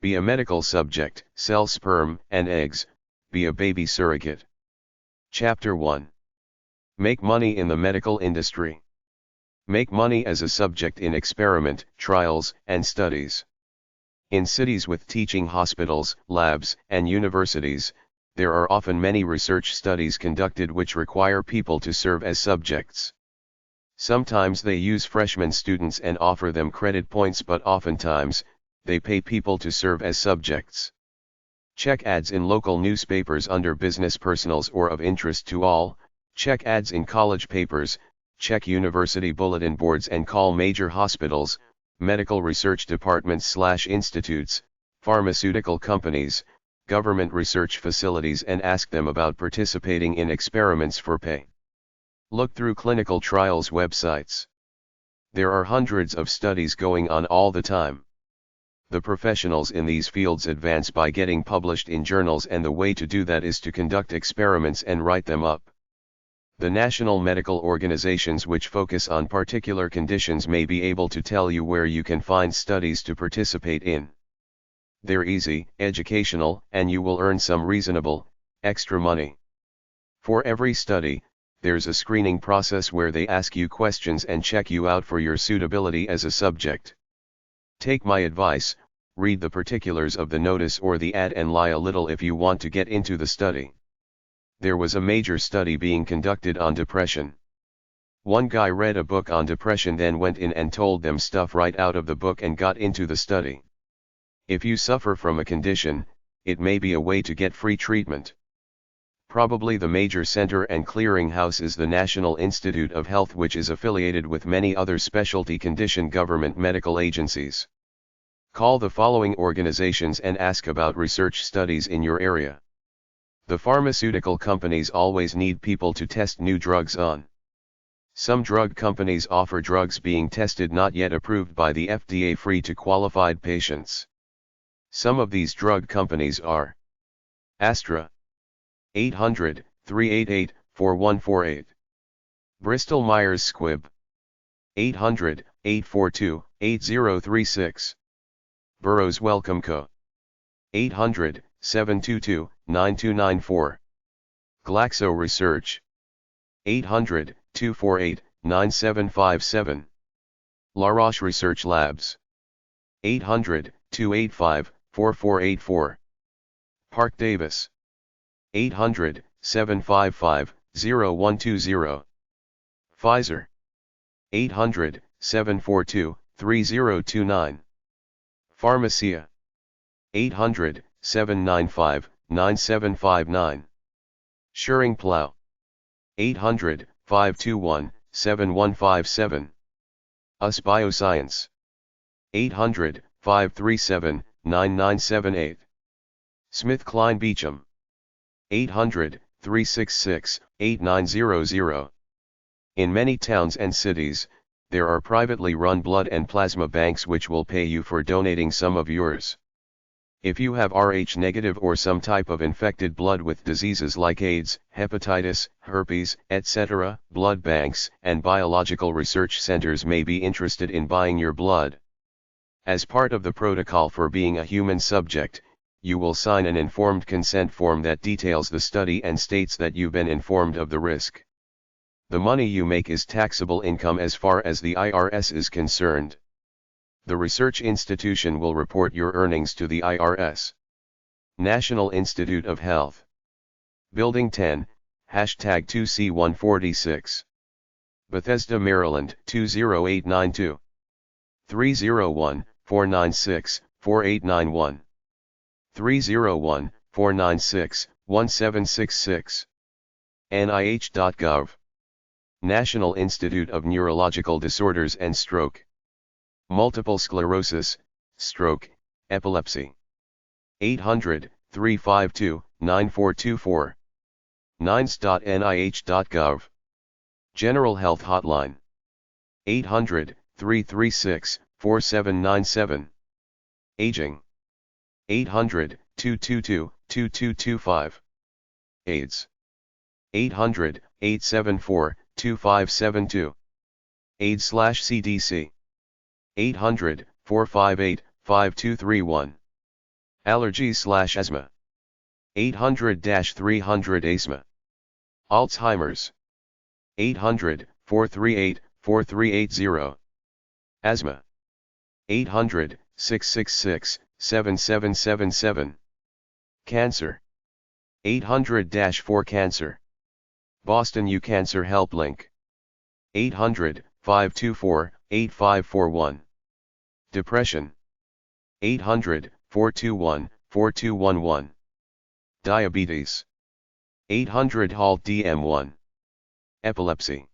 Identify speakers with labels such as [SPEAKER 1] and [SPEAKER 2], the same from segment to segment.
[SPEAKER 1] Be a medical subject, sell sperm and eggs, be a baby surrogate. Chapter 1. Make money in the medical industry. Make money as a subject in experiment, trials, and studies. In cities with teaching hospitals, labs, and universities, there are often many research studies conducted which require people to serve as subjects. Sometimes they use freshman students and offer them credit points, but oftentimes, they pay people to serve as subjects. Check ads in local newspapers under business personals or of interest to all, check ads in college papers, check university bulletin boards, and call major hospitals, medical research departments/institutes, pharmaceutical companies, government research facilities, and ask them about participating in experiments for pay. Look through clinical trials websites. There are hundreds of studies going on all the time. The professionals in these fields advance by getting published in journals, and the way to do that is to conduct experiments and write them up. The national medical organizations which focus on particular conditions may be able to tell you where you can find studies to participate in. They're easy, educational, and you will earn some reasonable, extra money. For every study, there's a screening process where they ask you questions and check you out for your suitability as a subject. Take my advice, read the particulars of the notice or the ad and lie a little if you want to get into the study. There was a major study being conducted on depression. One guy read a book on depression, then went in and told them stuff right out of the book and got into the study. If you suffer from a condition, it may be a way to get free treatment. Probably the major center and clearinghouse is the National Institute of Health, which is affiliated with many other specialty condition government medical agencies. Call the following organizations and ask about research studies in your area. The pharmaceutical companies always need people to test new drugs on. Some drug companies offer drugs being tested not yet approved by the FDA free to qualified patients. Some of these drug companies are Astra, 800-388-4148. Bristol Myers Squibb, 800-842-8036. Burroughs Wellcome Co., 800-722-9294. Glaxo Research, 800-248-9757. La Roche Research Labs, 800-285-4484. Park Davis, 800-755-0120. Pfizer, 800-742-3029. Pharmacia, 800-795-9759. Schering-Plough, 800-521-7157. US Bioscience, 800-537-9978. SmithKline Beecham, 800-366-8900. In many towns and cities, there are privately run blood and plasma banks which will pay you for donating some of yours. If you have Rh negative or some type of infected blood with diseases like AIDS, hepatitis, herpes, etc., blood banks and biological research centers may be interested in buying your blood. As part of the protocol for being a human subject, you will sign an informed consent form that details the study and states that you've been informed of the risk. The money you make is taxable income as far as the IRS is concerned. The research institution will report your earnings to the IRS. National Institute of Health. Building 10, hashtag 2C146. Bethesda, Maryland 20892. 301-496-4891. 301-496-1766. NIH.gov. National Institute of Neurological Disorders and Stroke. Multiple sclerosis, stroke, epilepsy. 800-352-9424. nines.nih.gov. General Health Hotline. 800-336-4797. Aging. 800-222-2225. AIDS. 800-874-2572. AIDS/CDC. 800-458-5231. Allergies/asthma. 800-300 asthma. Alzheimer's. 800-438-4380. Asthma. 800-666-7777. Cancer. 800-4 Cancer. Boston U Cancer Help Link. 800-524-8541. Depression. 800-421-4211. Diabetes. 800-HALT-DM1. Epilepsy.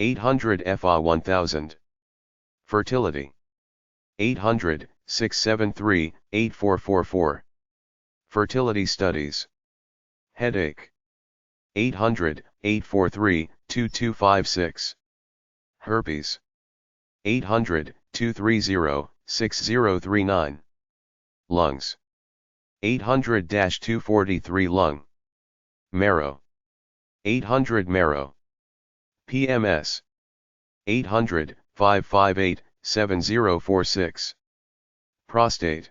[SPEAKER 1] 800-FA1000. Fertility. 800-673-8444. Fertility studies. Headache. 800-843-2256. Herpes. 800-230-6039. Lungs. 800-243 lung. Marrow. 800 marrow. PMS. 800-558-7046. Prostate.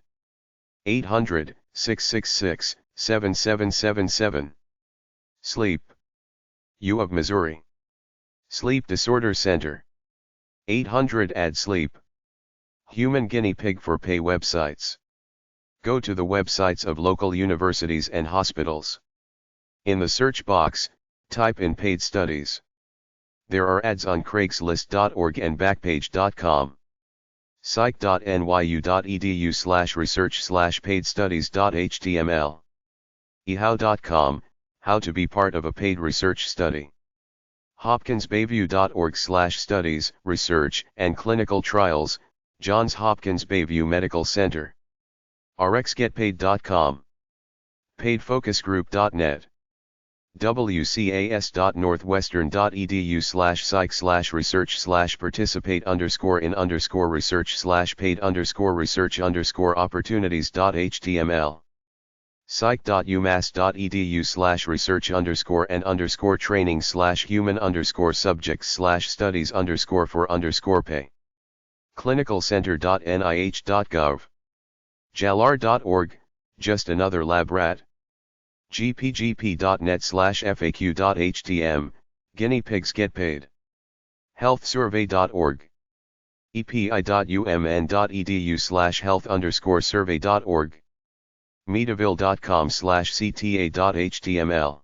[SPEAKER 1] 800-666-7777. Sleep. U of Missouri. Sleep Disorder Center. 800-AD-SLEEP. Human guinea pig for pay websites. Go to the websites of local universities and hospitals. In the search box, type in paid studies. There are ads on Craigslist.org and Backpage.com. psych.nyu.edu/research/paidstudies.html. ehow.com, how to be part of a paid research study. hopkinsbayview.org/studies, research, and clinical trials, Johns Hopkins Bayview Medical Center. rxgetpaid.com. paidfocusgroup.net. wcas.northwestern.edu/psych/research/paid_in_research_opportunities.html. psych.umass.edu/research_and_training/human_subjects/studies_for_pay. clinicalcenter.nih.gov. jalar.org, just another lab rat. gpgp.net/faq.htm, guinea pigs get paid. healthsurvey.org. epi.umn.edu/health_survey.org. meadaville.com/cta.html.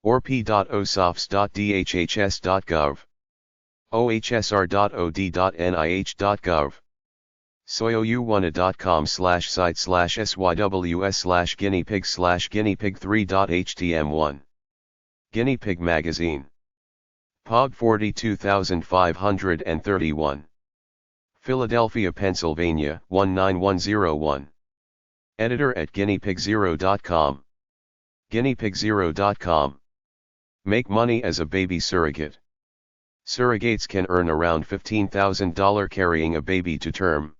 [SPEAKER 1] orp.osofs.dhhs.gov. ohsr.od.nih.gov. soyou1a.com/site/syws/guinea pig/guinea pig3.htm1. Guinea Pig Magazine. POG 42531. Philadelphia, Pennsylvania 19101. Editor at guineapigzero.com. guineapigzero.com. Make money as a baby surrogate. Surrogates can earn around $15,000 carrying a baby to term.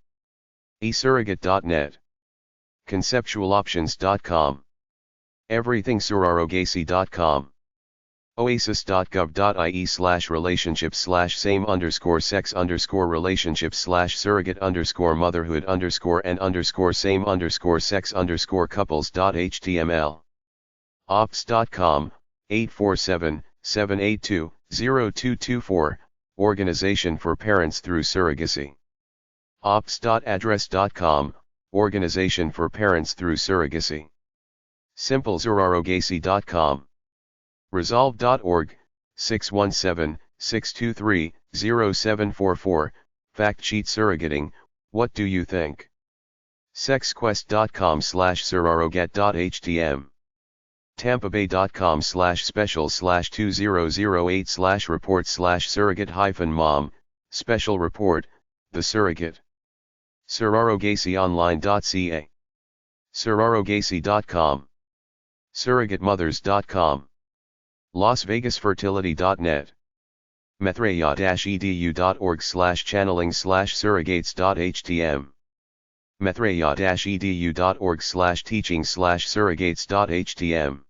[SPEAKER 1] esurrogate.net. conceptualoptions.com. everythingsurrogacy.com. oasis.gov.ie/relationships/same_sex_surrogate_motherhood_and/sex_couples.html. ops.com, 847-782-0224, Organization for Parents Through Surrogacy. ops.address.com, Organization for Parents Through Surrogacy. simplesurrogacy.com. resolve.org, 617-623-0744, Fact Sheet Surrogating, what do you think? sexquest.com/surrogate.htm. tampabay.com/special/2008/report/surrogate-mom, special report, the surrogate. surrogacyonline.ca. surrogacy.com. surrogatemothers.com. lasvegasfertility.net. methraya-edu.org/channeling/surrogates.htm. methraya-edu.org/teaching/surrogates.htm.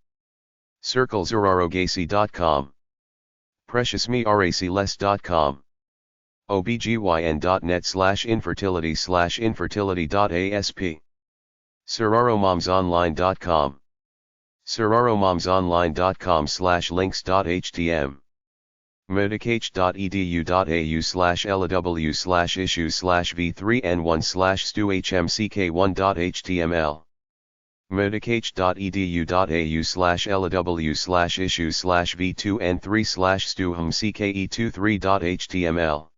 [SPEAKER 1] circlesurrogacy.com. preciousmeracyless.com. obgyn.net/infertility/infertility.asp. SoroRomomsOnline.com. SoroRomomsOnline.com/links.htm. medicage.edu.au/LW/issues/v3n1/stu-hmck1.html. medicage.edu.au/LW/issues/v2n3/stu-hmcke23.html.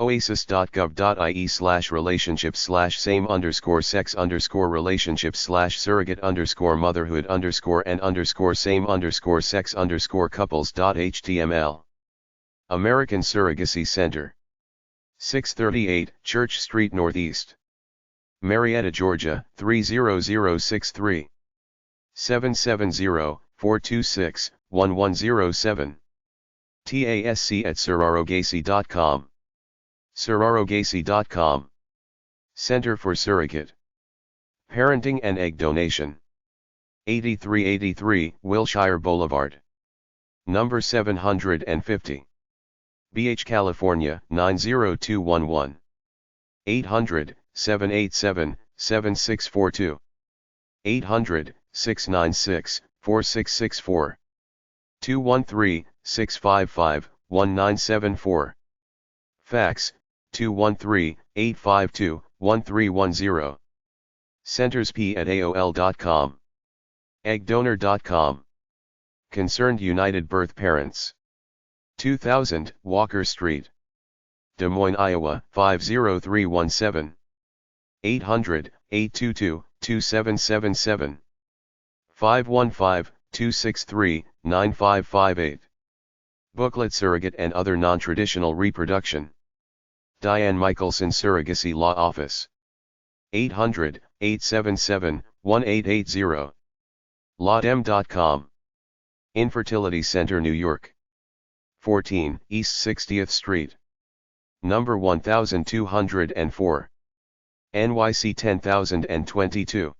[SPEAKER 1] oasis.gov.ie/same_sex_surrogate_motherhood_and_same_sex_couples.html. American Surrogacy Center. 638 Church Street Northeast, Marietta, Georgia, 30063. 770-426-1107. TASC@surrogacy.com. surrogacy.com. Center for Surrogate Parenting and Egg Donation. 8383 Wilshire Boulevard, number 750. Beach, California, 90211. 800-787-7642. 800-696-4664. 213-655-1974. Fax, 213-852-1310. centersp@aol.com. eggdonor.com. Concerned United Birth Parents. 2000 Walker Street, Des Moines, Iowa, 50317. 800-822-2777. 515-263-9558. Booklet Surrogate and Other Non-Traditional Reproduction. Diane Michelson Surrogacy Law Office. 800-877-1880. lawdem.com. Infertility Center, New York. 14 East 60th Street, number 1204. NYC 10022.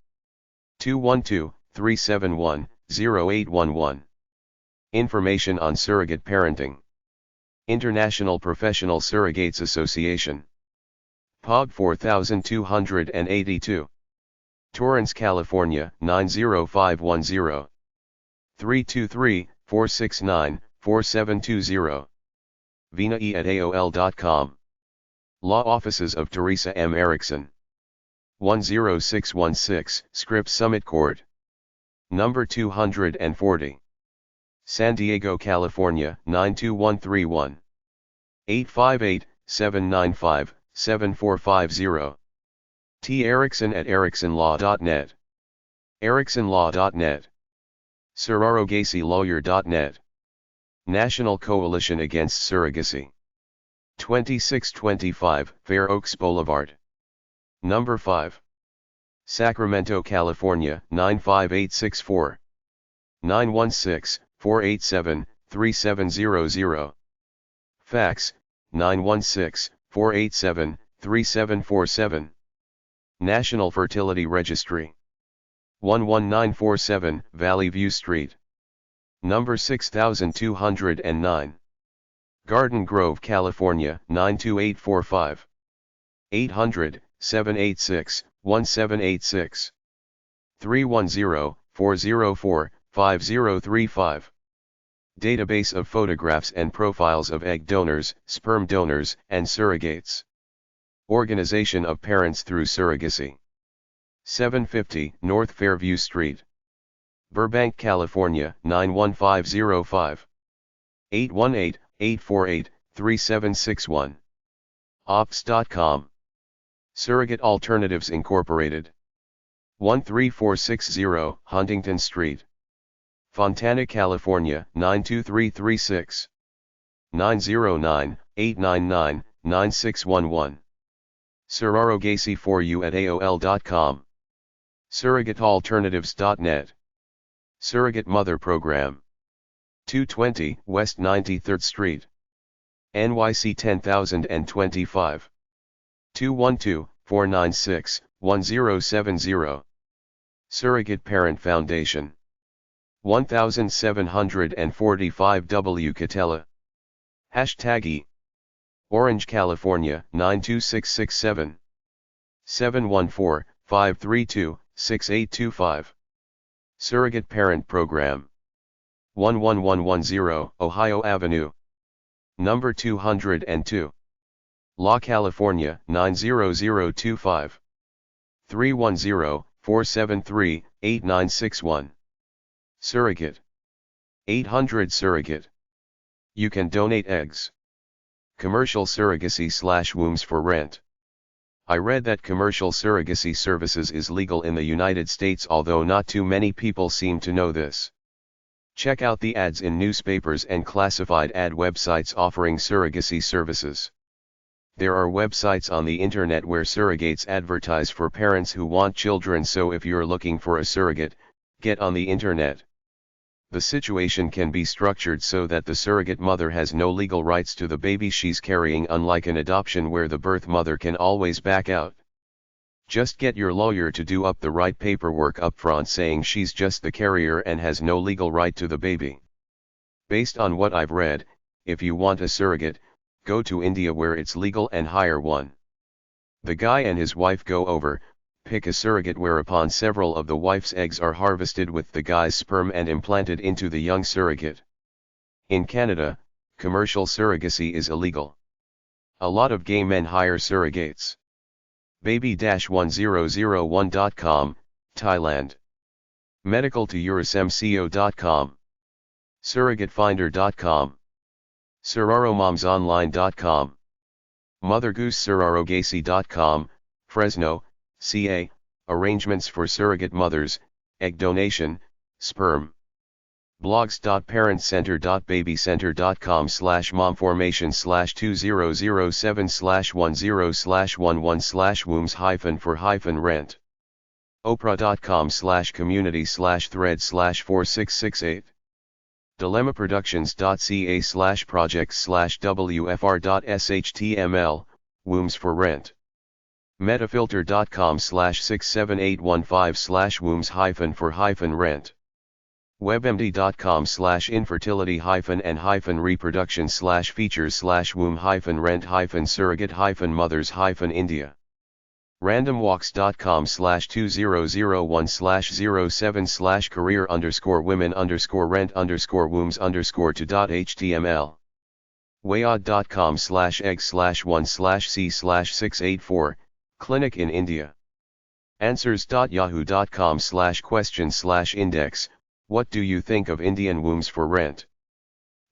[SPEAKER 1] 212-371-0811. Information on surrogate parenting. International Professional Surrogates Association. POG 4282. Torrance, California, 90510. 323-469-4720. vinae@aol.com. Law Offices of Teresa M. Erickson. 10616 Scripps Summit Court, number 240. San Diego, California, 92131. 858-795-7450. T. Erickson at ericksonlaw.net. ericksonlaw.net. surrogacy.lawyer.net. National Coalition Against Surrogacy. 2625 Fair Oaks Boulevard, number 5. Sacramento, California, 95864. 916-487-3700. Fax, 916-487-3747. National Fertility Registry. 11947 Valley View Street, number 6209. Garden Grove, California, 92845. 800-786-1786. 310-404-5035. Database of photographs and profiles of egg donors, sperm donors, and surrogates. Organization of Parents Through Surrogacy. 750 North Fairview Street, Burbank, California, 91505. 818-848-3761. ops.com. Surrogate Alternatives Incorporated. 13460 Huntington Street, Fontana, California, 92336. 909-899-9611. surrogacy4u@aol.com. surrogatealternatives.net. Surrogate Mother Program. 220 West 93rd Street, NYC 10025. 212-496-1070. Surrogate Parent Foundation. 1745 W. Catella. #E. Orange, California, 92667. 714-532-6900. 6825. Surrogate Parent Program. 11110 Ohio Avenue. Number 202. La California 90025. 310-473-8961. Surrogate. 800 Surrogate. You can donate eggs. Commercial surrogacy / wombs for rent. I read that commercial surrogacy services is legal in the United States, although not too many people seem to know this. Check out the ads in newspapers and classified ad websites offering surrogacy services. There are websites on the internet where surrogates advertise for parents who want children, so if you're looking for a surrogate, get on the internet. The situation can be structured so that the surrogate mother has no legal rights to the baby she's carrying, unlike an adoption where the birth mother can always back out. Just get your lawyer to do up the right paperwork upfront saying she's just the carrier and has no legal right to the baby. Based on what I've read, if you want a surrogate, go to India where it's legal and hire one. The guy and his wife go over, pick a surrogate, whereupon several of the wife's eggs are harvested with the guy's sperm and implanted into the young surrogate. In Canada, commercial surrogacy is illegal. A lot of gay men hire surrogates. Baby-1001.com, Thailand. Medical2UrisMCO.com. Surrogatefinder.com. Surroromomsonline.com. Mothergoosesurrogacy.com, Fresno, CA, arrangements for surrogate mothers, egg donation, sperm. blogs.parentcenter.babycenter.com/momformation/2007/10/wombs-for-rent. oprah.com/community/thread/4668. dilemmaproductions.ca/projects/wfr.shtml, wombs for rent. metafilter.com/67815/wombs-for-rent. webmd.com/infertility-and-features/womb-rent-surrogate-mothers-mothers-India. randomwalks.com/2001/07/career_women_rent_wombs_to.html. wayod.com/egg/1/c/684, clinic in India. answers.yahoo.com/question/index, what do you think of Indian wombs for rent?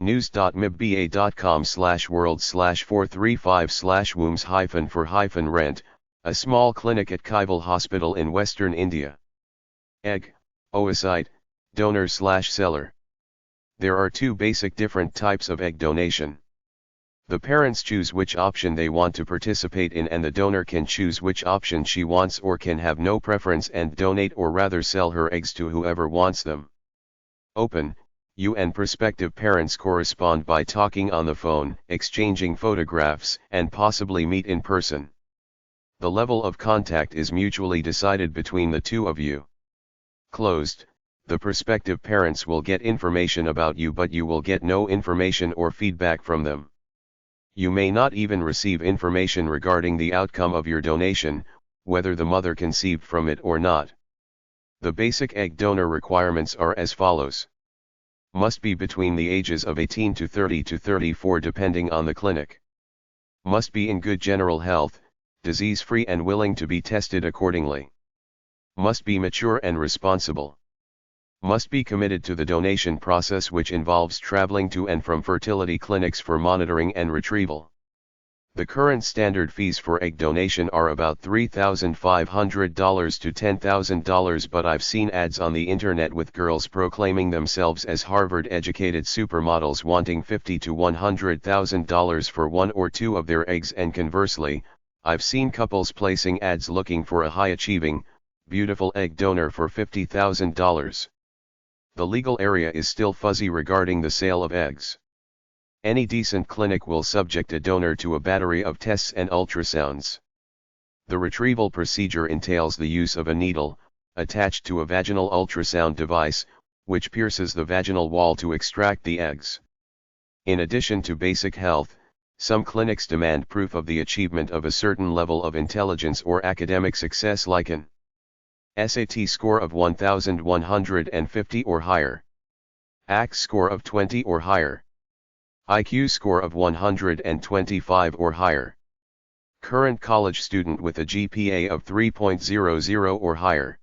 [SPEAKER 1] news.mibba.com/world/435/wombs-for-rent, a small clinic at Kaival Hospital in Western India. Egg, oocyte, donor/seller. There are two basic different types of egg donation. The parents choose which option they want to participate in, and the donor can choose which option she wants or can have no preference and donate or rather sell her eggs to whoever wants them. Open, you and prospective parents correspond by talking on the phone, exchanging photographs, and possibly meet in person. The level of contact is mutually decided between the two of you. Closed, the prospective parents will get information about you, but you will get no information or feedback from them. You may not even receive information regarding the outcome of your donation, whether the mother conceived from it or not. The basic egg donor requirements are as follows. Must be between the ages of 18 to 30 to 34 depending on the clinic. Must be in good general health, disease-free and willing to be tested accordingly. Must be mature and responsible. Must be committed to the donation process, which involves traveling to and from fertility clinics for monitoring and retrieval. The current standard fees for egg donation are about $3,500 to $10,000, but I've seen ads on the internet with girls proclaiming themselves as Harvard-educated supermodels wanting $50,000 to $100,000 for one or two of their eggs, and conversely, I've seen couples placing ads looking for a high-achieving, beautiful egg donor for $50,000. The legal area is still fuzzy regarding the sale of eggs. Any decent clinic will subject a donor to a battery of tests and ultrasounds. The retrieval procedure entails the use of a needle, attached to a vaginal ultrasound device, which pierces the vaginal wall to extract the eggs. In addition to basic health, some clinics demand proof of the achievement of a certain level of intelligence or academic success, like an SAT score of 1150 or higher. ACT score of 20 or higher. IQ score of 125 or higher. Current college student with a GPA of 3.00 or higher.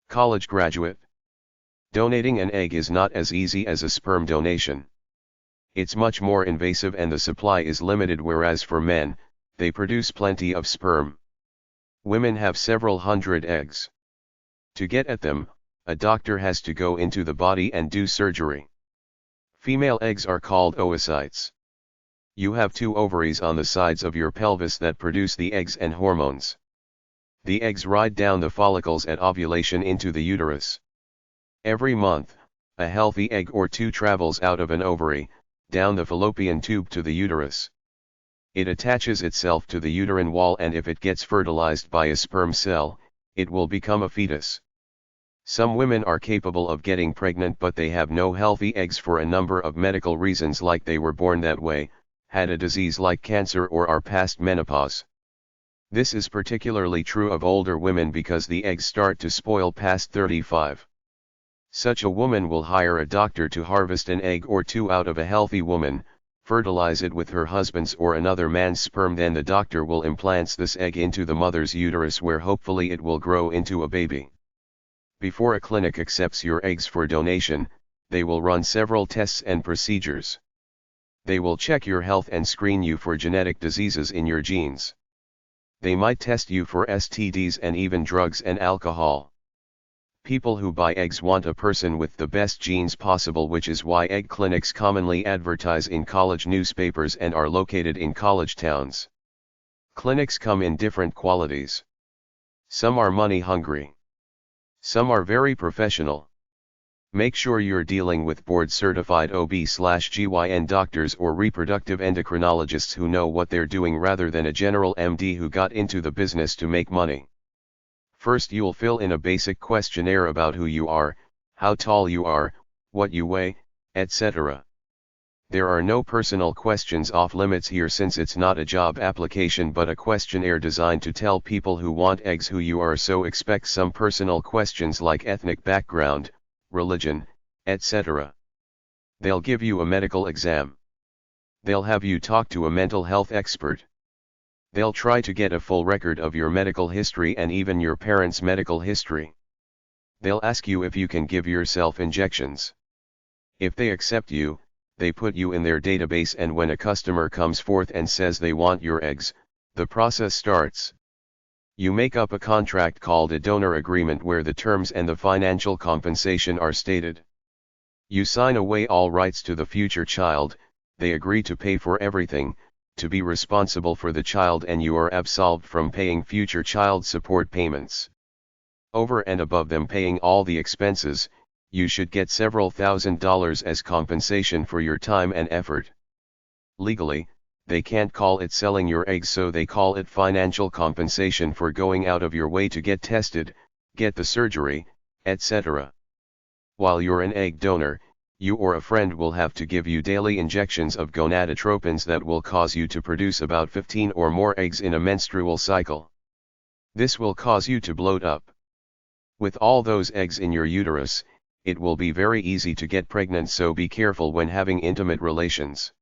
[SPEAKER 1] College graduate. Donating an egg is not as easy as a sperm donation. It's much more invasive and the supply is limited, whereas for men, they produce plenty of sperm. Women have several hundred eggs. To get at them, a doctor has to go into the body and do surgery. Female eggs are called oocytes. You have 2 ovaries on the sides of your pelvis that produce the eggs and hormones. The eggs ride down the follicles at ovulation into the uterus. Every month, a healthy egg or 2 travels out of an ovary, down the fallopian tube to the uterus. It attaches itself to the uterine wall, and if it gets fertilized by a sperm cell, it will become a fetus. Some women are capable of getting pregnant, but they have no healthy eggs for a number of medical reasons, like they were born that way, had a disease like cancer, or are past menopause. This is particularly true of older women because the eggs start to spoil past 35. Such a woman will hire a doctor to harvest an egg or 2 out of a healthy woman, fertilize it with her husband's or another man's sperm, then the doctor will implant this egg into the mother's uterus, where hopefully it will grow into a baby. Before a clinic accepts your eggs for donation, they will run several tests and procedures. They will check your health and screen you for genetic diseases in your genes. They might test you for STDs and even drugs and alcohol. People who buy eggs want a person with the best genes possible, which is why egg clinics commonly advertise in college newspapers and are located in college towns. Clinics come in different qualities. Some are money hungry. Some are very professional. Make sure you're dealing with board-certified OB/GYN doctors or reproductive endocrinologists who know what they're doing, rather than a general MD who got into the business to make money. First, you'll fill in a basic questionnaire about who you are, how tall you are, what you weigh, etc. There are no personal questions off limits here, since it's not a job application but a questionnaire designed to tell people who want eggs who you are, so expect some personal questions like ethnic background, religion, etc. They'll give you a medical exam. They'll have you talk to a mental health expert. They'll try to get a full record of your medical history and even your parents' medical history. They'll ask you if you can give yourself injections. If they accept you, they put you in their database, and when a customer comes forth and says they want your eggs, the process starts. You make up a contract called a donor agreement, where the terms and the financial compensation are stated. You sign away all rights to the future child. They agree to pay for everything, to be responsible for the child, and you are absolved from paying future child support payments. Over and above them paying all the expenses, you should get several $1,000s as compensation for your time and effort. Legally, they can't call it selling your eggs, so they call it financial compensation for going out of your way to get tested, get the surgery, etc. While you're an egg donor, you or a friend will have to give you daily injections of gonadotropins that will cause you to produce about 15 or more eggs in a menstrual cycle. This will cause you to bloat up. With all those eggs in your uterus, it will be very easy to get pregnant, so be careful when having intimate relations.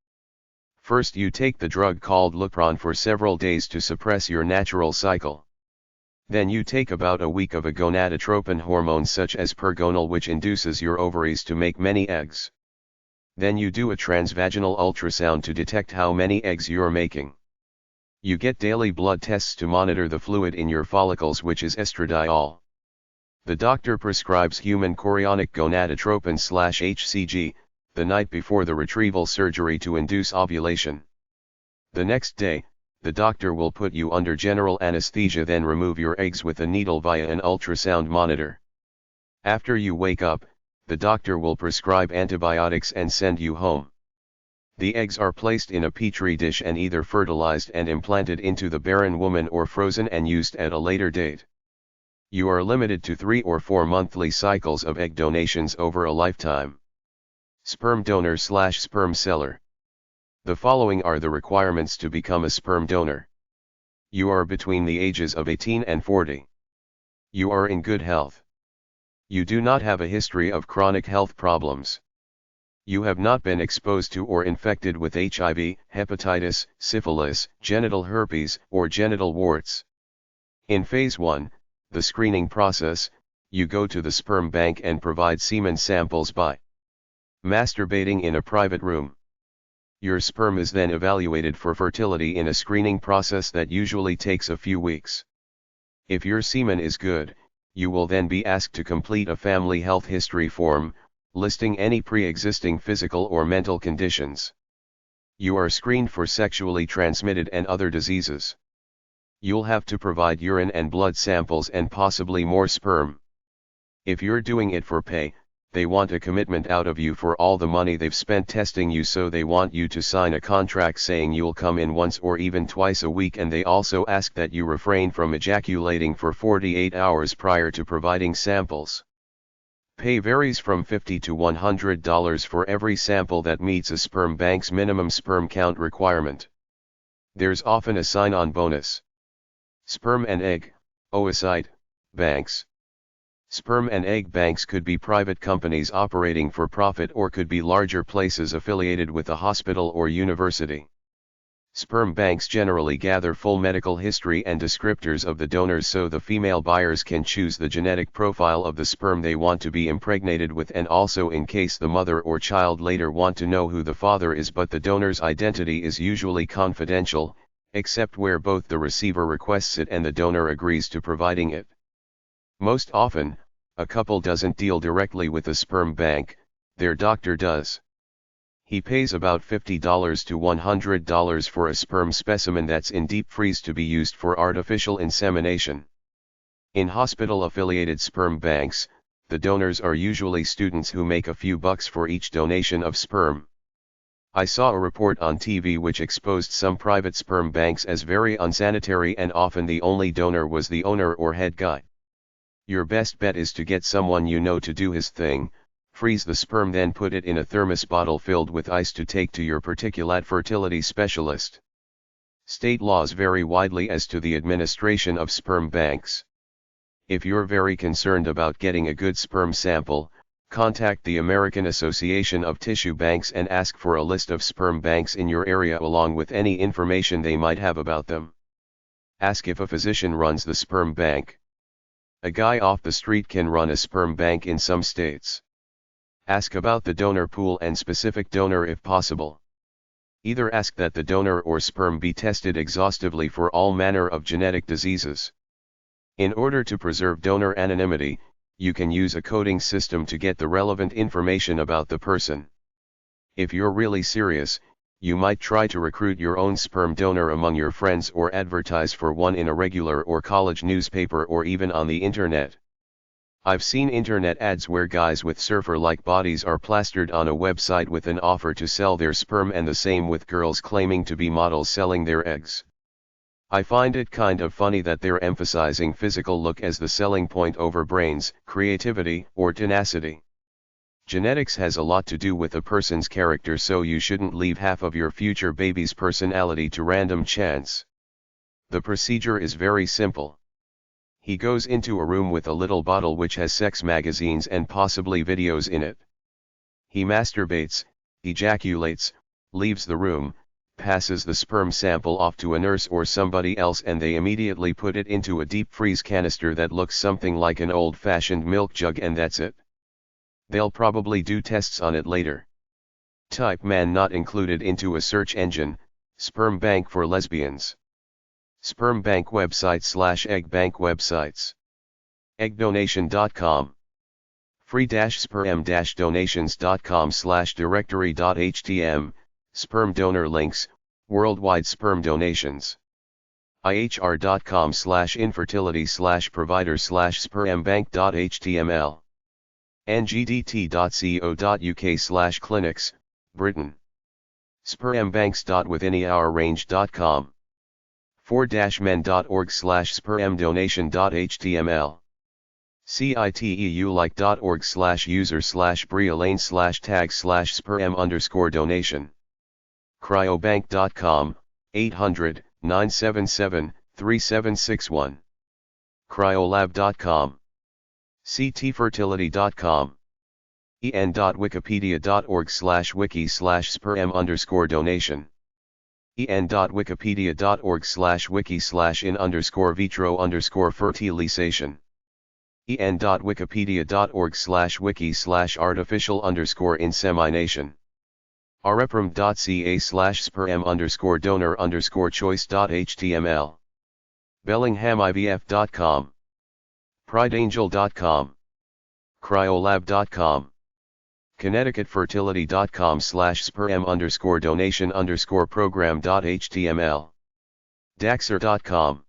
[SPEAKER 1] First, you take the drug called Lupron for several days to suppress your natural cycle. Then you take about a week of a gonadotropin hormone such as pergonal, which induces your ovaries to make many eggs. Then you do a transvaginal ultrasound to detect how many eggs you're making. You get daily blood tests to monitor the fluid in your follicles, which is estradiol. The doctor prescribes human chorionic gonadotropin/HCG, the night before the retrieval surgery to induce ovulation. The next day, the doctor will put you under general anesthesia, then remove your eggs with a needle via an ultrasound monitor. After you wake up, the doctor will prescribe antibiotics and send you home. The eggs are placed in a petri dish and either fertilized and implanted into the barren woman or frozen and used at a later date. You are limited to 3 or 4 monthly cycles of egg donations over a lifetime. Sperm donor/sperm seller. The following are the requirements to become a sperm donor. You are between the ages of 18 and 40. You are in good health. You do not have a history of chronic health problems. You have not been exposed to or infected with HIV, hepatitis, syphilis, genital herpes, or genital warts. In Phase 1, the screening process, you go to the sperm bank and provide semen samples by masturbating in a private room. Your sperm is then evaluated for fertility in a screening process that usually takes a few weeks. If your semen is good, you will then be asked to complete a family health history form, listing any pre-existing physical or mental conditions. You are screened for sexually transmitted and other diseases. You'll have to provide urine and blood samples and possibly more sperm. If you're doing it for pay, they want a commitment out of you for all the money they've spent testing you, so they want you to sign a contract saying you'll come in once or even twice a week, and they also ask that you refrain from ejaculating for 48 hours prior to providing samples. Pay varies from $50 to $100 for every sample that meets a sperm bank's minimum sperm count requirement. There's often a sign-on bonus. Sperm and egg, oocyte, banks. Sperm and egg banks could be private companies operating for profit or could be larger places affiliated with a hospital or university. Sperm banks generally gather full medical history and descriptors of the donors so the female buyers can choose the genetic profile of the sperm they want to be impregnated with, and also in case the mother or child later want to know who the father is, but the donor's identity is usually confidential, except where both the receiver requests it and the donor agrees to providing it. Most often, a couple doesn't deal directly with a sperm bank, their doctor does. He pays about $50 to $100 for a sperm specimen that's in deep freeze to be used for artificial insemination. In hospital-affiliated sperm banks, the donors are usually students who make a few bucks for each donation of sperm. I saw a report on TV which exposed some private sperm banks as very unsanitary, and often the only donor was the owner or head guy. Your best bet is to get someone you know to do his thing, freeze the sperm, then put it in a thermos bottle filled with ice to take to your particular fertility specialist. State laws vary widely as to the administration of sperm banks. If you're very concerned about getting a good sperm sample, contact the American Association of Tissue Banks and ask for a list of sperm banks in your area along with any information they might have about them. Ask if a physician runs the sperm bank. A guy off the street can run a sperm bank in some states. Ask about the donor pool and specific donor if possible. Either ask that the donor or sperm be tested exhaustively for all manner of genetic diseases. In order to preserve donor anonymity, you can use a coding system to get the relevant information about the person. If you're really serious, you might try to recruit your own sperm donor among your friends or advertise for one in a regular or college newspaper or even on the internet. I've seen internet ads where guys with surfer-like bodies are plastered on a website with an offer to sell their sperm, and the same with girls claiming to be models selling their eggs. I find it kind of funny that they're emphasizing physical look as the selling point over brains, creativity, or tenacity. Genetics has a lot to do with a person's character, so you shouldn't leave half of your future baby's personality to random chance. The procedure is very simple. He goes into a room with a little bottle which has sex magazines and possibly videos in it. He masturbates, ejaculates, leaves the room, passes the sperm sample off to a nurse or somebody else, and they immediately put it into a deep freeze canister that looks something like an old-fashioned milk jug, and that's it. They'll probably do tests on it later. Type man not included into a search engine, sperm bank for lesbians. Sperm bank website / egg bank websites. Eggdonation.com. free-sperm-donations.com /directory.htm, sperm donor links, worldwide sperm donations. ihr.com/infertility/provider/spermbank.html. ngdt.co.uk/clinics, Britain. spermbanks.withinhourrange.com. 4-men.org/spermdonation.html. citeulike.org/user/brealane/tag/sperm_donation. cryobank.com, 800-977-3761. cryolab.com, ctfertility.com, en.wikipedia.org/wiki/sperm_donation, en.wikipedia.org/wiki/in_vitro_fertilization, en.wikipedia.org/wiki/artificial_insemination, reprom.ca/sperm_donor_choice.html, bellinghamivf.com, prideangel.com, cryolab.com, connecticutfertility.com/sperm_donation_program.html, daxer.com,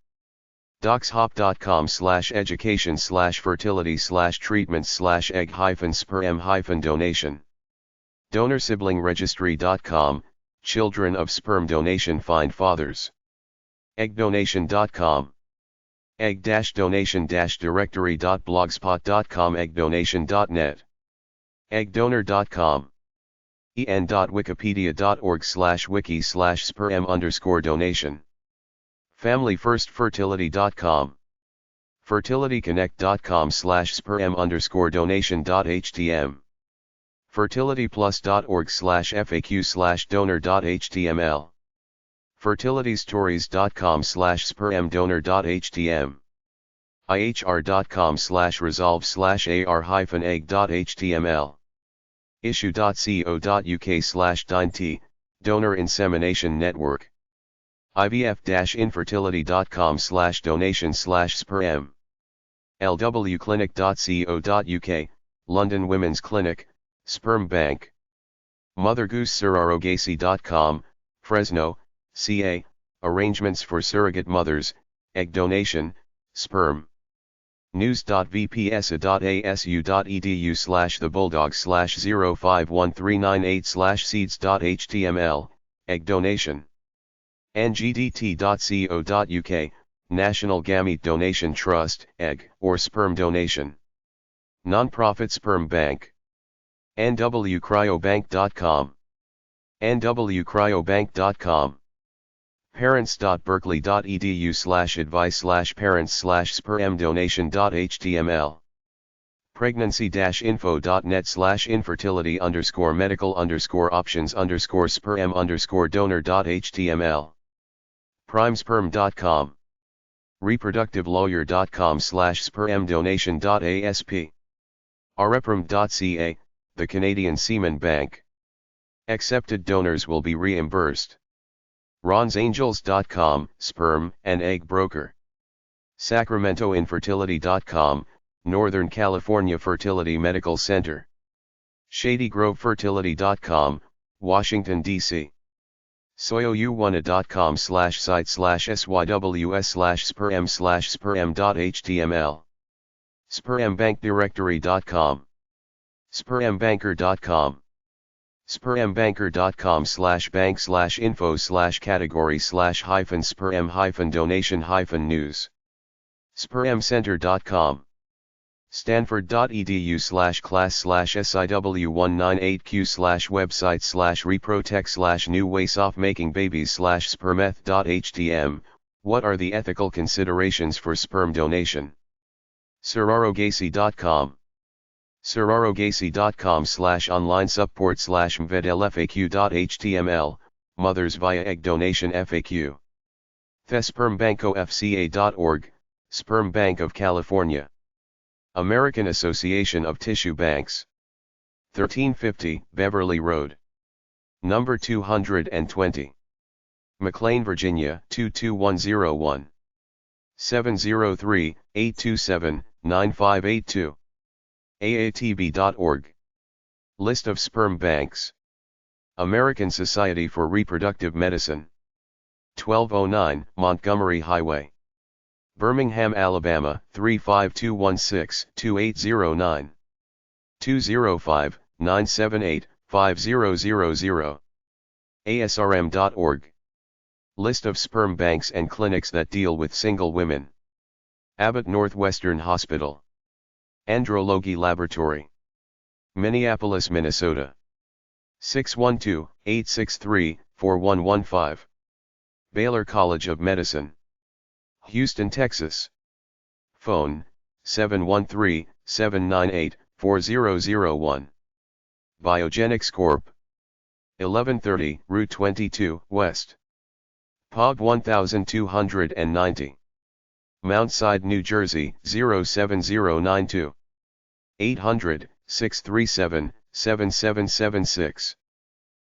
[SPEAKER 1] doxhop.com/education/fertility/treatments/egg-sperm-donation, donorsibling-registry.com, children of sperm donation find fathers, eggdonation.com, egg-donation-directory.blogspot.com, eggdonation.net, eggdonor.com, en.wikipedia.org/wiki/sperm_donation, familyfirstfertility.com, fertilityconnect.com/sperm_donation.htm, fertilityplus.org/faq/donor.html, fertilitystories.com/spermdonor.htm, ihr.com/resolve/ar-egg.html, issue.co.uk/dint, donor insemination network, ivf-infertility.com/donation/sperm, lwclinic.co.uk, London Women's Clinic, Sperm Bank, mothergoosesurrogacy.com, Fresno, CA, arrangements for surrogate mothers, egg donation, sperm, news.vpsa.asu.edu/thebulldog/051398/seeds.html, egg donation, ngdt.co.uk, National Gamete Donation Trust, egg or sperm donation, non-profit sperm bank, nwcryobank.com, nwcryobank.com, parents.berkeley.edu/advice/parents/sperm-donation.html, pregnancy-info.net/infertility_medical_options_sperm_donor.html, primesperm.com, reproductivelawyer.com/sperm-donation.asp, reprom.ca, the Canadian Semen Bank. Accepted donors will be reimbursed. ronsangels.com, sperm and egg broker. sacramentoinfertility.com, Northern California Fertility Medical Center. shadygrovefertility.com, Washington, D.C. soyou1a.com/site/syws/sperm/sperm.html, spermbankdirectory.com, spermbanker.com, spermbanker.com/bank/info/category/sperm-donation-news, spermcenter.com, stanford.edu/class/siw198q/website/reprotech/new ways of making babies/spermeth.htm, what are the ethical considerations for sperm donation? surrogacy.com, surrogacy.com/online support/mvedlfaq.html, mothers via egg donation FAQ, thespermbankofca.org, Sperm Bank of California, American Association of Tissue Banks, 1350 Beverly Road, number 220, McLean, Virginia 22101, 703-827-9582, aatb.org. List of sperm banks. American Society for Reproductive Medicine, 1209 Montgomery Highway, Birmingham, Alabama 35216-2809, 205-978-5000, asrm.org. List of sperm banks and clinics that deal with single women. Abbott Northwestern Hospital, Andrology Laboratory, Minneapolis, Minnesota, 612-863-4115. Baylor College of Medicine, Houston, Texas, Phone, 713-798-4001. Biogenics Corp. 1130 Route 22 West. POG 1290. Mount Side, New Jersey 07092. 800-637-7776.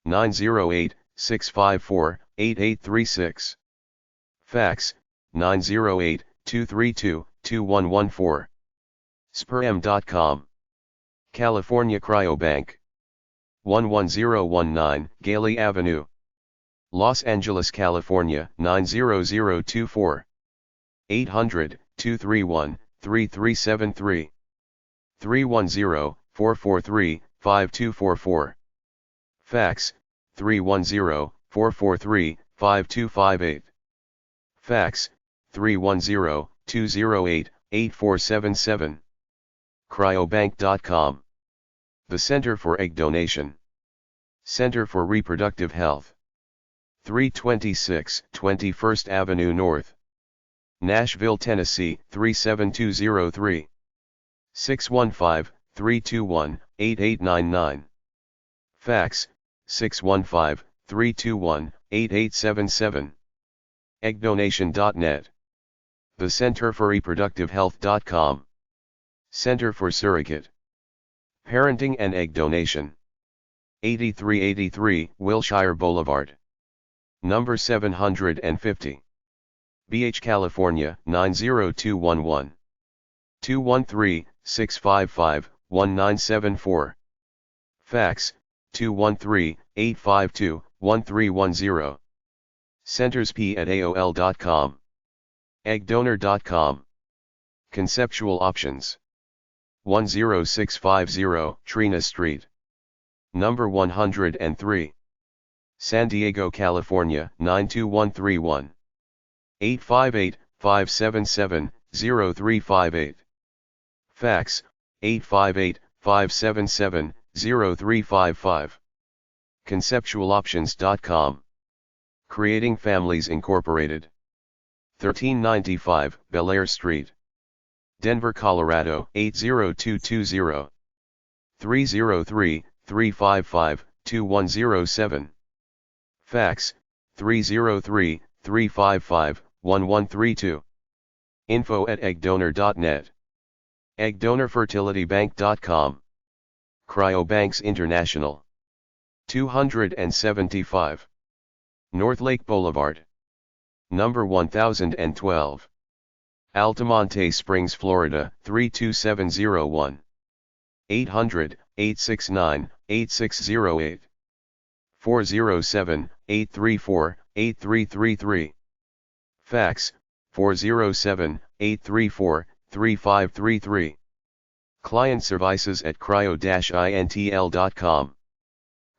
[SPEAKER 1] 908-654-8836. Fax, 908-232-2114. Sperm.com. California Cryobank. 11019 Gailey Avenue. Los Angeles, California 90024. 800-231-3373. 310-443-5244. Fax, 310-443-5258. Fax, 310-208-8477. Cryobank.com. The Center for Egg Donation. Center for Reproductive Health. 326 21st Avenue North. Nashville, Tennessee 37203. 615-321-8899. Fax, 615-321-8877. EggDonation.net. The Center for Reproductive Health.com. Center for Surrogate, Parenting and Egg Donation. 8383 Wilshire Boulevard. Number 750. BH, California 90211. 213-655-1974. Fax, 213-852-1310. centersp@aol.com. Eggdonor.com. Conceptual Options. 10650 Trina Street. Number 103. San Diego, California 92131. 858-577-0358. Fax, 858-577-0355. ConceptualOptions.com. Creating Families Incorporated. 1395 Bel Air Street. Denver, Colorado 80220. 303-355-2107. Fax, 303-355-1132. info@eggdonor.net. eggdonorfertilitybank.com. Cryobanks International. 275. North Lake Boulevard. Number 1012. Altamonte Springs, Florida 32701. 800-869-8608. 407-834-8333. Fax, 407-834-3533. Client services at cryo-intl.com.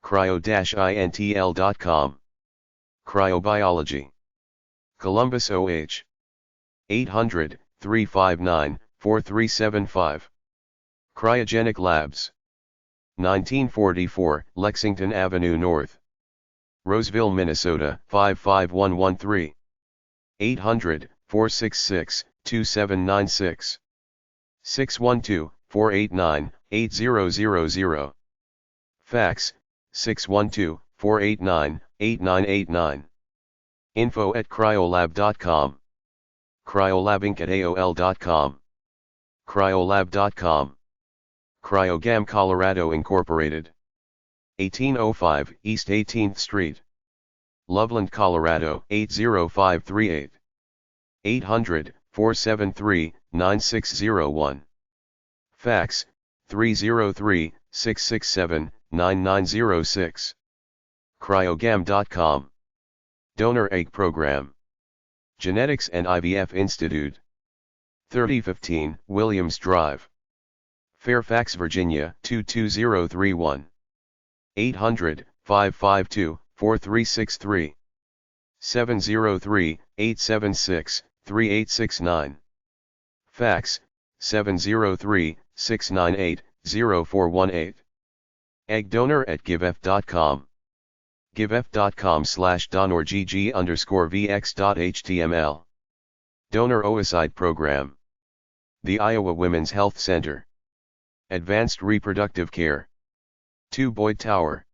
[SPEAKER 1] cryo-intl.com. Cryobiology. Columbus, OH. 800-359-4375. Cryogenic Labs. 1944 Lexington Avenue North. Roseville, Minnesota 55113. 800-466-2796. 612-489-8000. Fax, 612-489-8989. info@cryolab.com. cryolabinc@aol.com. cryolab.com. Cryogam Colorado Incorporated. 1805 East 18th Street. Loveland, Colorado 80538. 800-473-9601. Fax, 303-667-9906. Cryogam.com. Donor Egg Program. Genetics and IVF Institute. 3015 Williams Drive. Fairfax, Virginia 22031. 800-552-4363. 703-876-3869. Fax, 703-698-0418. Eggdonor@givef.com. givef.com/donorgg_vx.html. Donor Oocyte Program. The Iowa Women's Health Center. Advanced Reproductive Care. 2 Boyd Tower.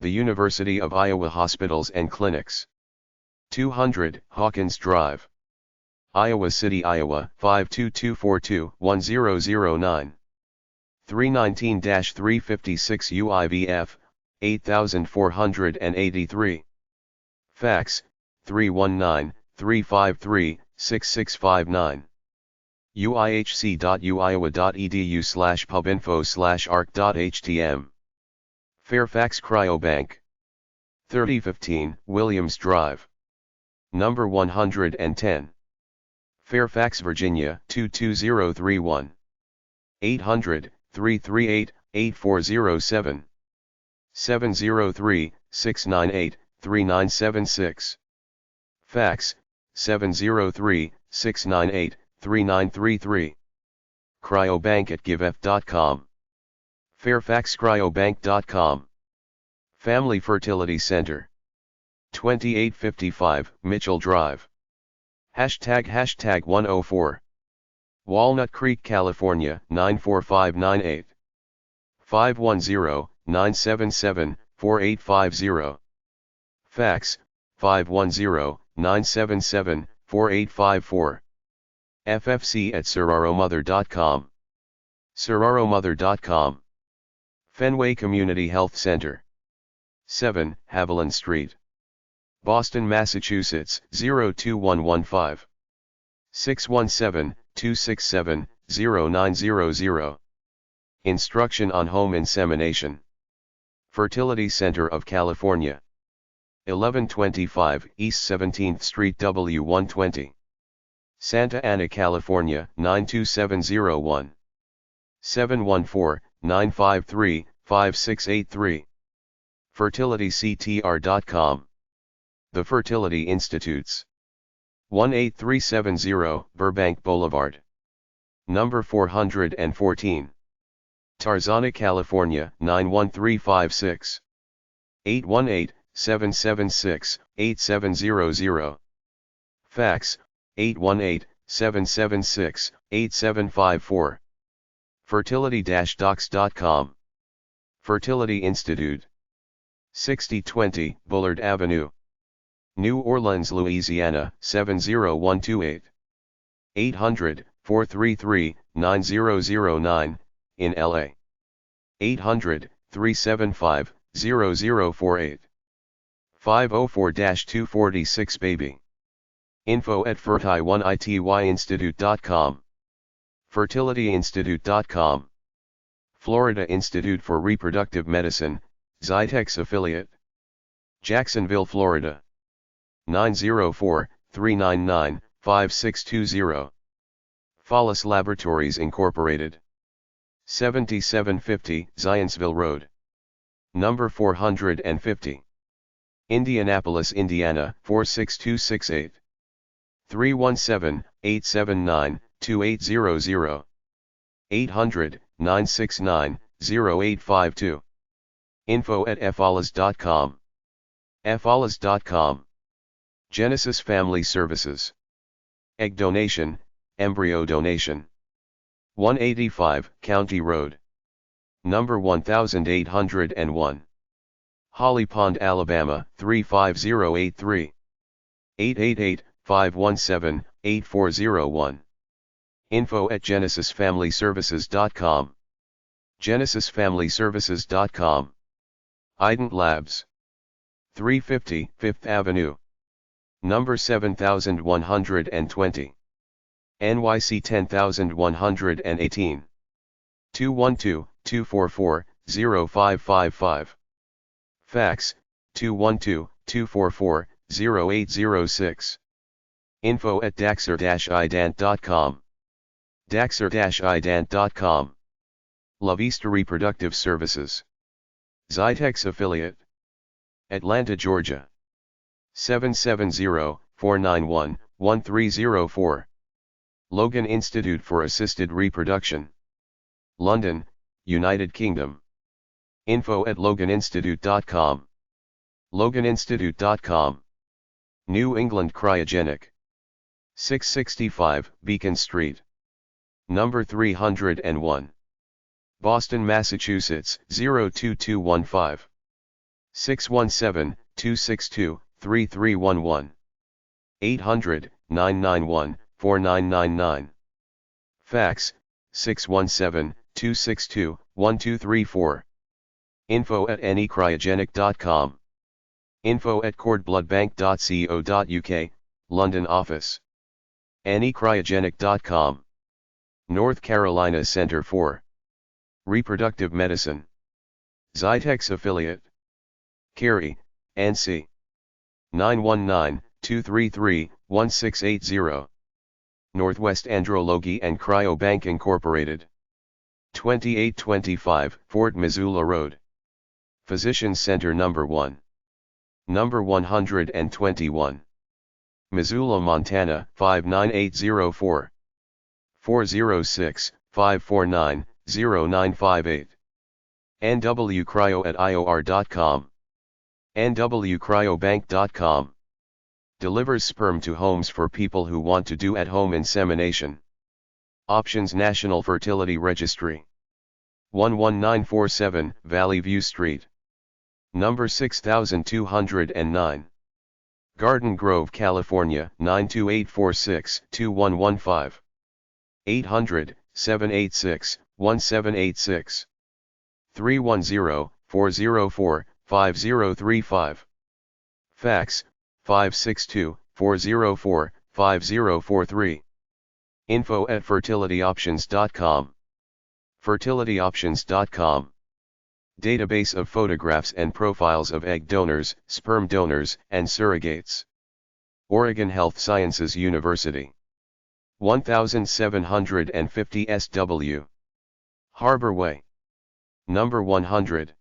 [SPEAKER 1] The University of Iowa Hospitals and Clinics. 200 Hawkins Drive. Iowa City, Iowa 52242-1009. 319-356 UIVF 8483. Fax 319-353-6659. uihc.uiowa.edu/pubinfo/arc.htm. Fairfax Cryobank. 3015 Williams Drive. Number 110. Fairfax, Virginia 22031. 800-338-8407. 703-698-3976. Fax 703-698-3933. Cryobank@givef.com. fairfaxcryobank.com. Family Fertility Center. 2855 Mitchell Drive. #104. Walnut Creek, California 94598. 510-977-4850. Fax 510-977-4854. ffc@serraromother.com. serraromother.com. Fenway Community Health Center. 7 Haviland Street. Boston, Massachusetts 02115. 617-267-0900. Instruction on Home Insemination. Fertility Center of California. 1125 East 17th Street, W120. Santa Ana, California 92701. 714-953-5683. fertilityctr.com. The Fertility Institutes. 18370 Burbank Boulevard. Number 414. Tarzana, California 91356. 818-776-8700. Fax 818-776-8754. fertility-docs.com. Fertility Institute. 6020 Bullard Avenue. New Orleans, Louisiana 70128. 800-433-9009, in LA. 800-375-0048. 504-246 baby. info@ferti1ityinstitute.com. fertilityinstitute.com. Florida Institute for Reproductive Medicine, Zytex affiliate. Jacksonville, Florida. 904-399-5620. Follis Laboratories Incorporated. 7750 Zionsville Road. Number 450. Indianapolis, Indiana 46268. 317-879-2800. 800-969-0852. info@follis.com. follis.com. Genesis Family Services. Egg donation, embryo donation. 185 County Road. Number 1801. Holly Pond, Alabama 35083. 888-517-8401. info@genesisfamilyservices.com. genesisfamilyservices.com. Ident Labs. 350 5th Avenue. Number 7120. NYC 10118. 212-244-0555. Fax 212-244-0806. info@daxer-idant.com. daxer-idant.com. La Vista Reproductive Services. Zytex affiliate. Atlanta, Georgia. 770-491-1304. Logan Institute for Assisted Reproduction. London, United Kingdom. info@loganinstitute.com. loganinstitute.com. New England Cryogenic. 665 Beacon Street. Number 301. Boston, Massachusetts, 02215. 617-262-3311. 800-991-4999. Fax, 617-262-1234. info@anycryogenic.com. info@cordbloodbank.co.uk, London office. anycryogenic.com. North Carolina Center for Reproductive Medicine. Zytex affiliate. Cary, NC. 919-233-1680. Northwest Andrology and Cryobank Incorporated. 2825 Fort Missoula Road. Physicians Center Number 1. Number 121. Missoula, Montana, 59804. 406-549-0958. nwcryo@ior.com. nwcryobank.com. Delivers sperm to homes for people who want to do at-home insemination. Options National Fertility Registry. 11947 Valley View Street. Number 6209. Garden Grove, California, 92846-2115. 800-786-1786. 310-404-5035. Fax, 562-404-5043. info@fertilityoptions.com. fertilityoptions.com. Database of photographs and profiles of egg donors, sperm donors, and surrogates. Oregon Health Sciences University. 1750 SW. Harbor Way. Number 100.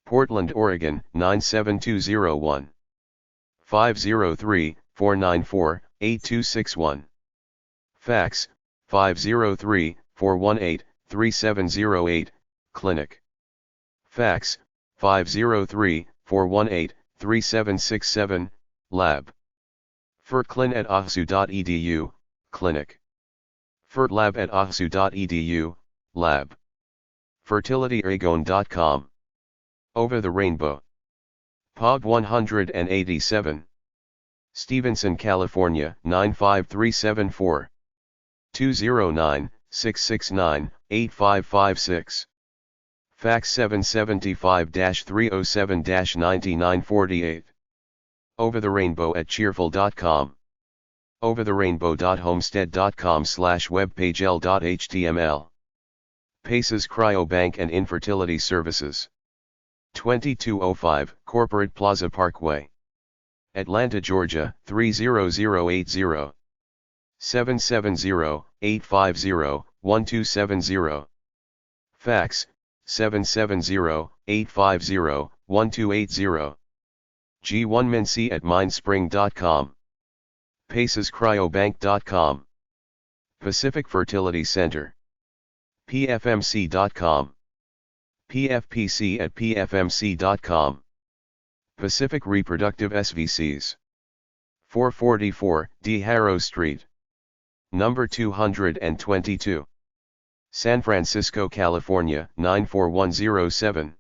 [SPEAKER 1] Portland, Oregon, 97201. 503-494-8261. Fax, 503-418-3708, Clinic. Fax, 503-418-3767, Lab. fertclin@ahsu.edu, Clinic. fertlab@ahsu.edu, Lab. fertilityaragon.com. Over the Rainbow. POG 187. Stevenson, California, 95374. 209-669-8556. Fax 775-307-9948. Over the Rainbow at cheerful.com. overtherainbow.homestead.com/webpage l.html. Paces Cryobank and Infertility Services. 2205 Corporate Plaza Parkway. Atlanta, Georgia, 30080. 770-850-1270. Fax, 770-850-1280. G1minc@mindspring.com. pacescryobank.com. Pacific Fertility Center. pfmc.com. pfpc@pfmc.com. Pacific Reproductive SVCs. 444 D. Harrow Street. Number 222. San Francisco, California, 94107.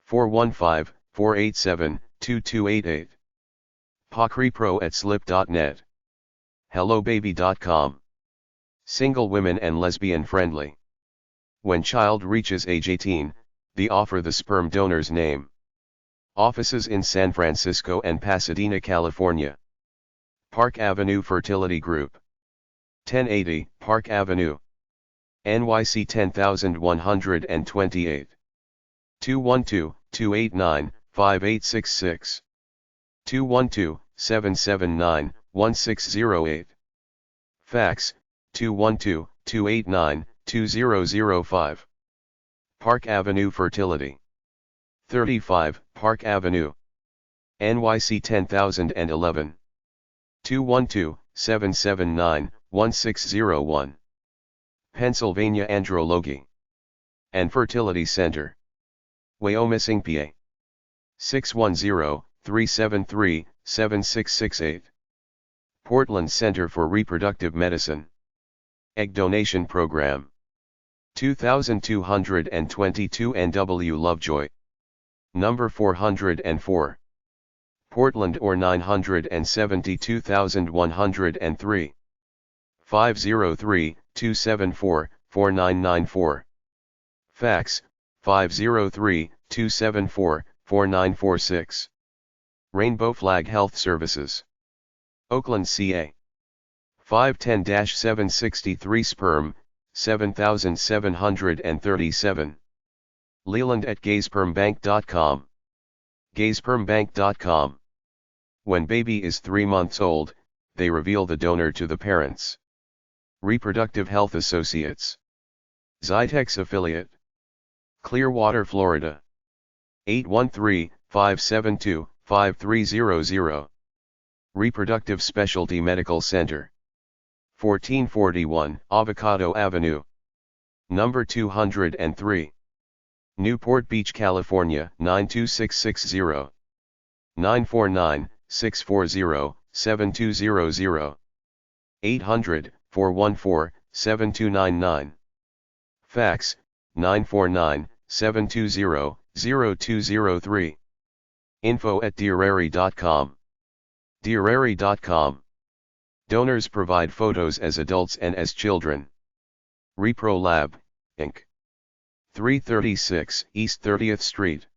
[SPEAKER 1] 415-487-2288. POCREPRO@slip.net. HelloBaby.com. Single women and lesbian friendly. When child reaches age 18, they offer the sperm donor's name. Offices in San Francisco and Pasadena, California. Park Avenue Fertility Group. 1080 Park Avenue. NYC 10128. 212-289-5866. 212-779-1608. Fax, 212-289-2005. Park Avenue Fertility. 35 Park Avenue. NYC 10011. 212-779-1601. Pennsylvania Andrology and Fertility Center. Wyoming, PA. 610-373-7668. Portland Center for Reproductive Medicine. Egg Donation Program. 2222 NW Lovejoy. Number 404. Portland or 972,103. 503-274-4994. Fax, 503-274-4946. Rainbow Flag Health Services. Oakland, CA. 510-763 Sperm, 7737. Leland at gayspermbank.com. gayspermbank.com. When baby is 3 months old, they reveal the donor to the parents. Reproductive Health Associates. Zytex Affiliate. Clearwater, Florida. 813-572-5300. Reproductive Specialty Medical Center. 1441 Avocado Avenue. Number 203. Newport Beach, California 92660. 949-640-7200. 800-414-7299. Fax, 949-720-0203. info@diarary.com. diarary.com. Donors provide photos as adults and as children. Repro Lab, Inc. 336 East 30th Street.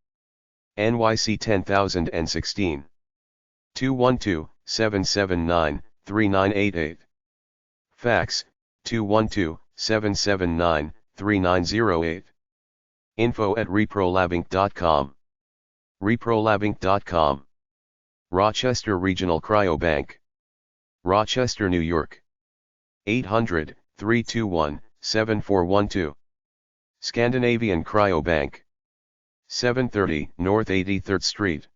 [SPEAKER 1] NYC 10016. 212-779-3988. Fax, 212-779-3908. info@reprolabinc.com. reprolabinc.com. Rochester Regional Cryobank. Rochester, New York. 800-321-7412. Scandinavian Cryobank. 730 North 83rd Street.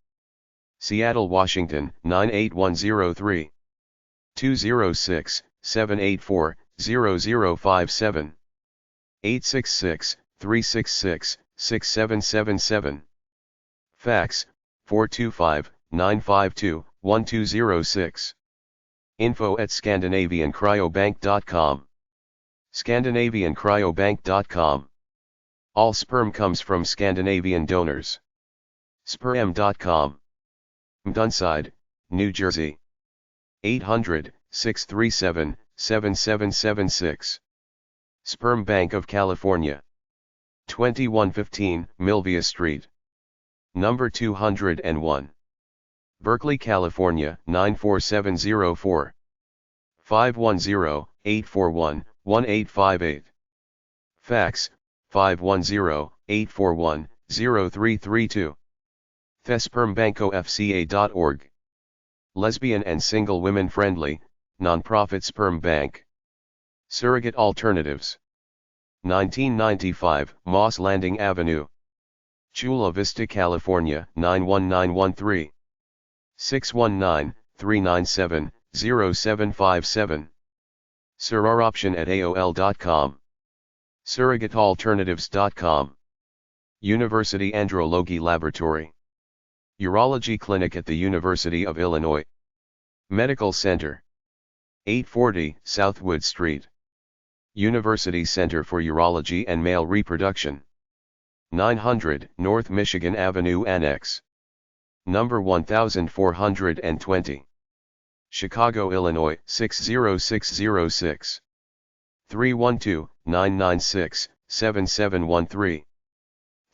[SPEAKER 1] Seattle, Washington 98103. 206-784-0057. 866-366-6777. Fax, 425-952-1206. info@scandinaviancryobank.com. scandinaviancryobank.com. All sperm comes from Scandinavian donors. Sperm.com. Dunside, New Jersey. 800-637-7776. Sperm Bank of California. 2115 Milvia Street. Number 201. Berkeley, California 94704. 510-841-1858. Fax, 510-841-0332. thespermbankofca.org. Lesbian and single women friendly, nonprofit sperm bank. Surrogate Alternatives. 1995 Moss Landing Avenue. Chula Vista, California 91913. 619-397-0757. Surroroption@aol.com. surrogatealternatives.com. University Andrology Laboratory. Urology Clinic at the University of Illinois. Medical Center. 840 Southwood Street. University Center for Urology and Male Reproduction. 900 North Michigan Avenue Annex. Number 1420. Chicago, Illinois 60606. 312-996-7713.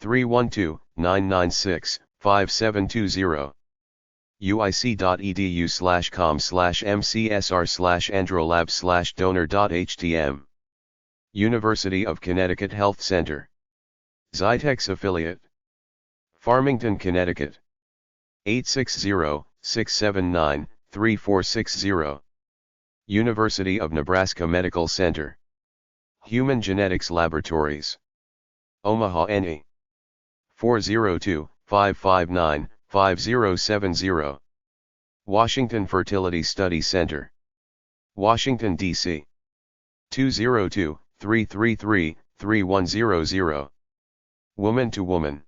[SPEAKER 1] 312-996-5720. uic.edu/com/mcsr/androlab/donor.htm. University of Connecticut Health Center. Zytex Affiliate. Farmington, Connecticut. 860-679-3460. University of Nebraska Medical Center. Human Genetics Laboratories. Omaha, NA. 402-559-5070. Washington Fertility Study Center. Washington, D.C. 202-333-3100. Woman to Woman.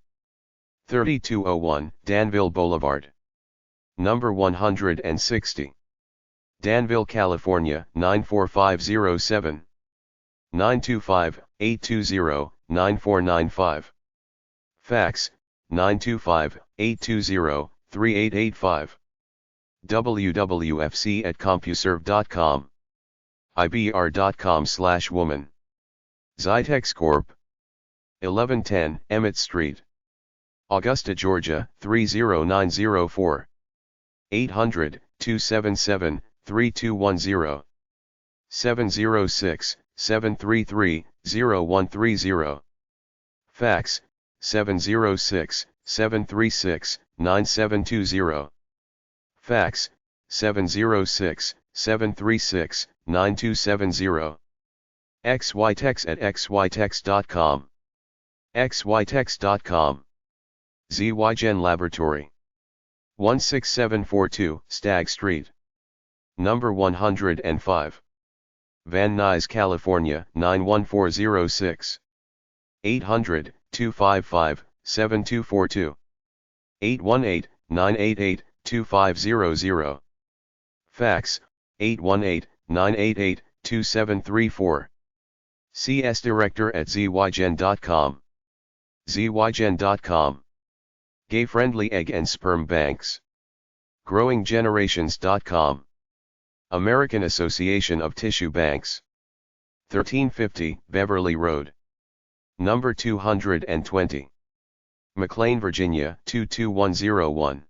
[SPEAKER 1] 3201 Danville Boulevard. Number 160. Danville, California 94507. 925-820-9495. Fax, 925-820-3885. wwfc@compuserve.com. ibr.com/woman. Zytex Corp. 1110 Emmett Street, Augusta, Georgia, 30904. 800-277-3210. 706-733-0130. Fax, 706-736-9720. Fax, 706-736-9270. xytex@xytex.com. xytex.com. Zygen Laboratory. 16742 Stagg Street, number 105. Van Nuys, California, 91406. 800-255-7242. 818-988-2500. Fax, 818-988-2734. CS director@zygen.com. zygen.com. Gay-friendly egg and sperm banks. growinggenerations.com. American Association of Tissue Banks. 1350 Beverly Road, number 220. McLean, Virginia, 22101.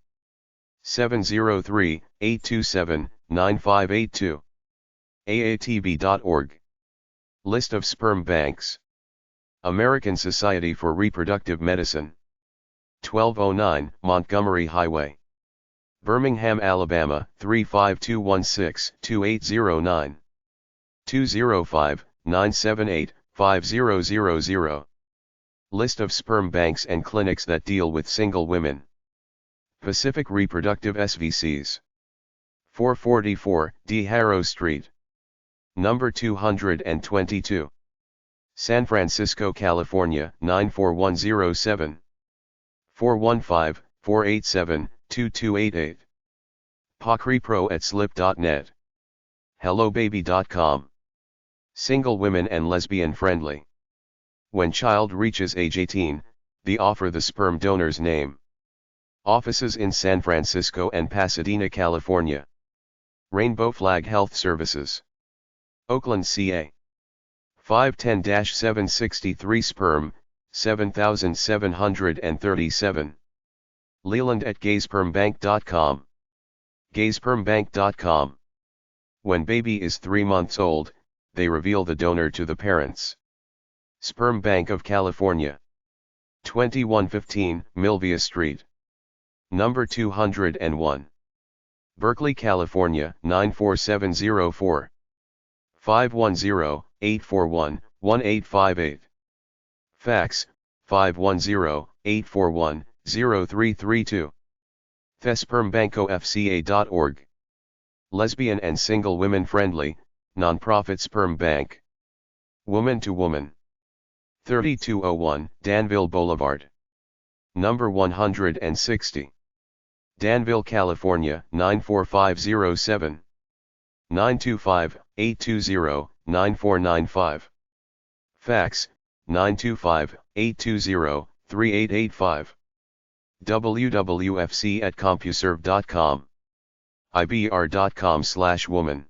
[SPEAKER 1] 703-827-9582. aatb.org. List of sperm banks. American Society for Reproductive Medicine. 1209 Montgomery Highway, Birmingham, Alabama, 35216-2809. 205-978-5000. List of sperm banks and clinics that deal with single women. Pacific Reproductive SVCs. 444 D. Harrow Street, number 222. San Francisco, California, 94107. 415-487-2288. PocRepro@slip.net. HelloBaby.com. Single women and lesbian friendly. When child reaches age 18, they offer the sperm donor's name. Offices in San Francisco and Pasadena, California. Rainbow Flag Health Services, Oakland, CA. 510-763 Sperm, 7737. Leland@gayspermbank.com. gayspermbank.com. When baby is 3 months old, they reveal the donor to the parents. Sperm Bank of California. 2115 Milvia Street, number 201. Berkeley, California, 94704. 510-841-1858. Fax, 510-841-0332. thespermbankofca.org. Lesbian and single women friendly, nonprofit sperm bank. Woman to Woman. 3201 Danville Boulevard, number 160. Danville, California, 94507. 925-820-9495. Fax, 925-820-3885. wwfc@compuserve.com. ibr.com/woman.